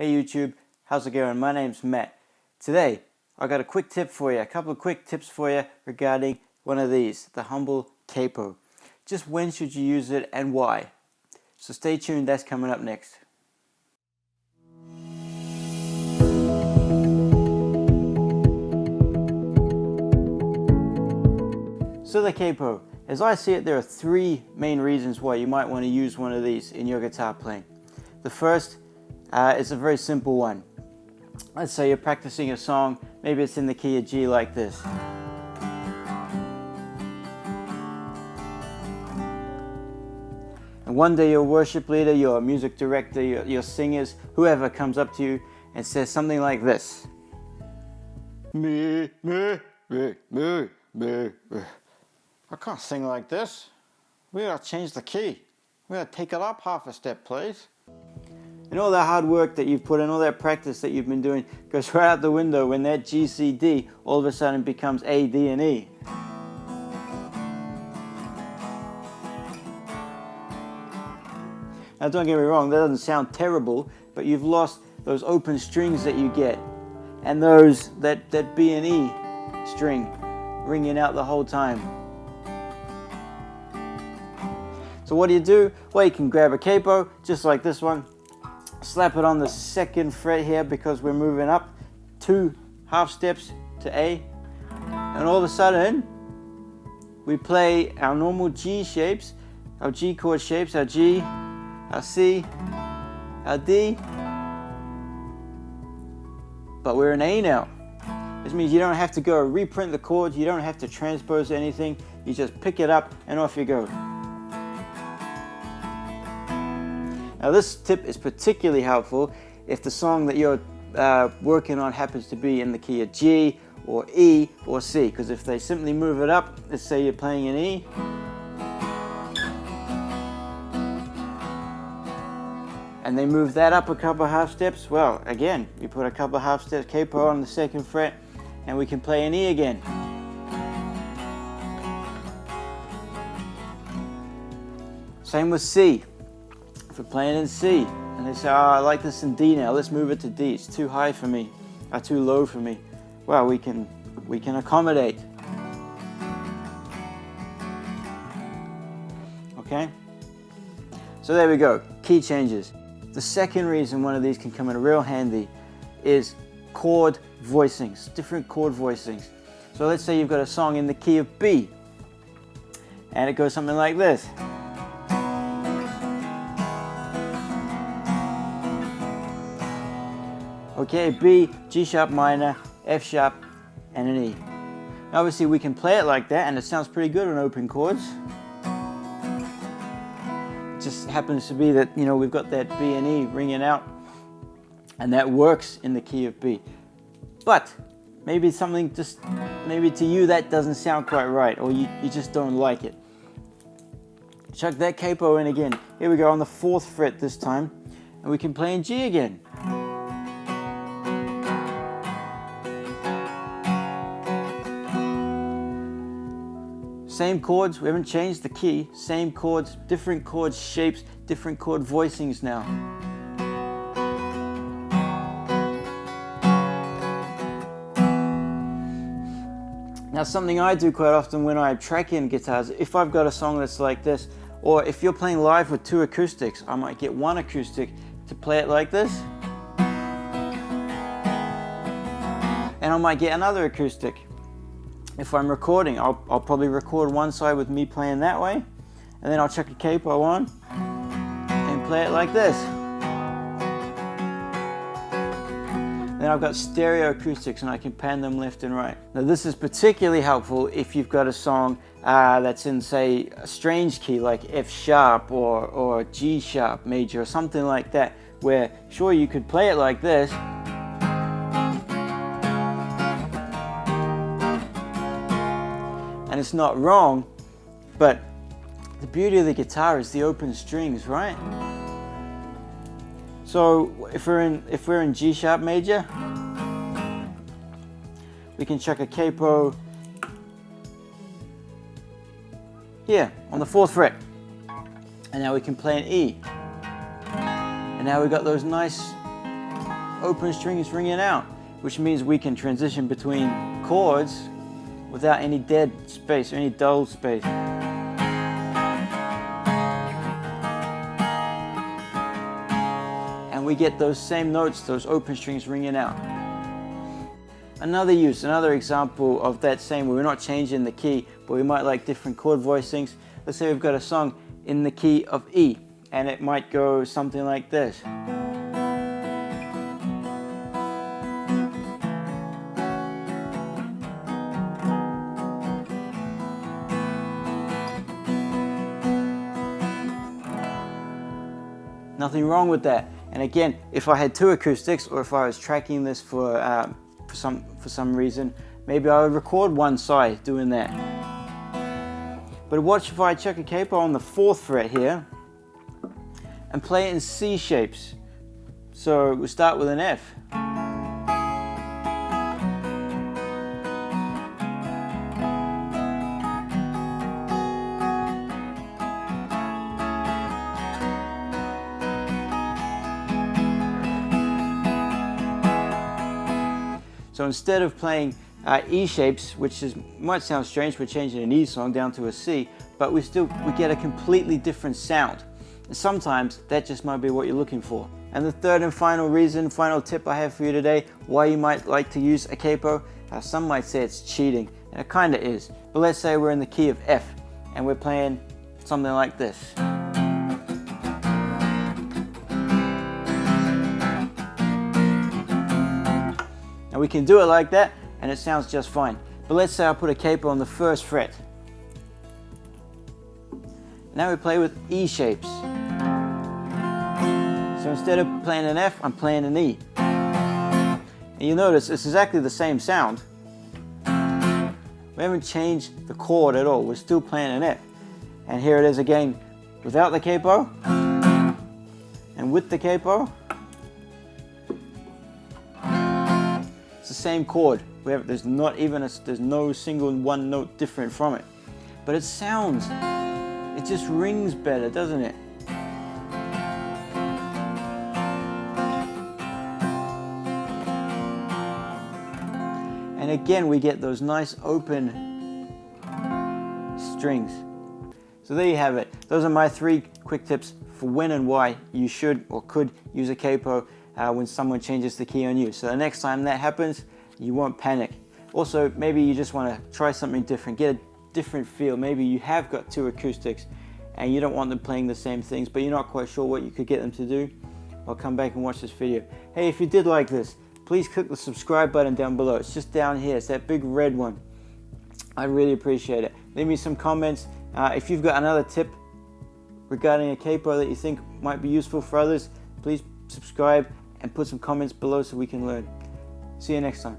Hey YouTube, how's it going? My name's Matt. Today, I got a quick tip for you, a couple of quick tips for you regarding one of these, the humble capo. Just when should you use it and why? So stay tuned, that's coming up next. So the capo, as I see it, there are three main reasons why you might want to use one of these in your guitar playing. The first is a very simple one. Let's say you're practicing a song, maybe it's in the key of G like this. And one day your worship leader, your music director, your singers, whoever comes up to you and says something like this. Me, me, me, me, me. I can't sing like this. We gotta change the key. We gotta take it up half a step, please. And all that hard work that you've put in, all that practice that you've been doing, goes right out the window when that G, C, D all of a sudden becomes A, D, and E. Now don't get me wrong, that doesn't sound terrible, but you've lost those open strings that you get, and that B and E string ringing out the whole time. So what do? Well, you can grab a capo, just like this one, slap it on the second fret here because we're moving up 2 half steps to A, and all of a sudden we play our normal G shapes, our G chord shapes, our G, our C, our D, but we're in A now. This means you don't have to go reprint the chords, you don't have to transpose anything, you just pick it up and off you go. Now this tip is particularly helpful if the song that you're working on happens to be in the key of G or E or C, because if they simply move it up, let's say you're playing in E, and they move that up a couple half steps, well, again, we put a couple half steps capo on the second fret and we can play an E again. Same with C. If we're playing in C and they say, oh, I like this in D now, let's move it to D, it's too high for me, or too low for me. Well, we can accommodate. Okay? So there we go, key changes. The second reason one of these can come in real handy is chord voicings, different chord voicings. So let's say you've got a song in the key of B and it goes something like this. Okay, B, G sharp minor, F sharp, and an E. Now obviously we can play it like that and it sounds pretty good on open chords. It just happens to be that, you know, we've got that B and E ringing out and that works in the key of B. But maybe maybe to you that doesn't sound quite right, or you just don't like it. Chuck that capo in again. Here we go on the 4th fret this time, and we can play in G again. Same chords, we haven't changed the key, same chords, different chord shapes, different chord voicings now. Now something I do quite often when I track in guitars, if I've got a song that's like this, or if you're playing live with 2 acoustics, I might get one acoustic to play it like this, and I might get another acoustic. If I'm recording, I'll probably record one side with me playing that way, and then I'll chuck a capo on and play it like this. Then I've got stereo acoustics and I can pan them left and right. Now this is particularly helpful if you've got a song that's in, say, a strange key like F sharp or G sharp major or something like that, where sure you could play it like this, and it's not wrong, but the beauty of the guitar is the open strings, right? So if we're in G sharp major, we can chuck a capo here on the 4th fret, and now we can play an E, and now we've got those nice open strings ringing out, which means we can transition between chords without any dead space or any dull space. And we get those same notes, those open strings ringing out. Another use, another example of that same, where we're not changing the key, but we might like different chord voicings. Let's say we've got a song in the key of E, and it might go something like this. Nothing wrong with that. And again, if I had two acoustics, or if I was tracking this for some reason, maybe I would record one side doing that. But watch if I chuck a capo on the 4th fret here and play it in C shapes. So we'll start with an F. So instead of playing E shapes, which might sound strange, we're changing an E song down to a C, but we get a completely different sound. And sometimes that just might be what you're looking for. And the third and final tip I have for you today, why you might like to use a capo. Some might say it's cheating, and it kind of is. But let's say we're in the key of F, and we're playing something like this. And we can do it like that, and it sounds just fine. But let's say I put a capo on the 1st fret. Now we play with E shapes. So instead of playing an F, I'm playing an E. And you notice it's exactly the same sound. We haven't changed the chord at all. We're still playing an F. And here it is again without the capo and with the capo. It's the same chord. There's no single one note different from it. But it just rings better, doesn't it? And again, we get those nice open strings. So there you have it. Those are my 3 quick tips for when and why you should or could use a capo when someone changes the key on you. So the next time that happens, you won't panic. Also, maybe you just want to try something different, get a different feel. Maybe you have got 2 acoustics and you don't want them playing the same things, but you're not quite sure what you could get them to do. Well, come back and watch this video. Hey, if you did like this, please click the subscribe button down below. It's just down here. It's that big red one. I really appreciate it. Leave me some comments. If you've got another tip regarding a capo that you think might be useful for others, please subscribe and put some comments below so we can learn. See you next time.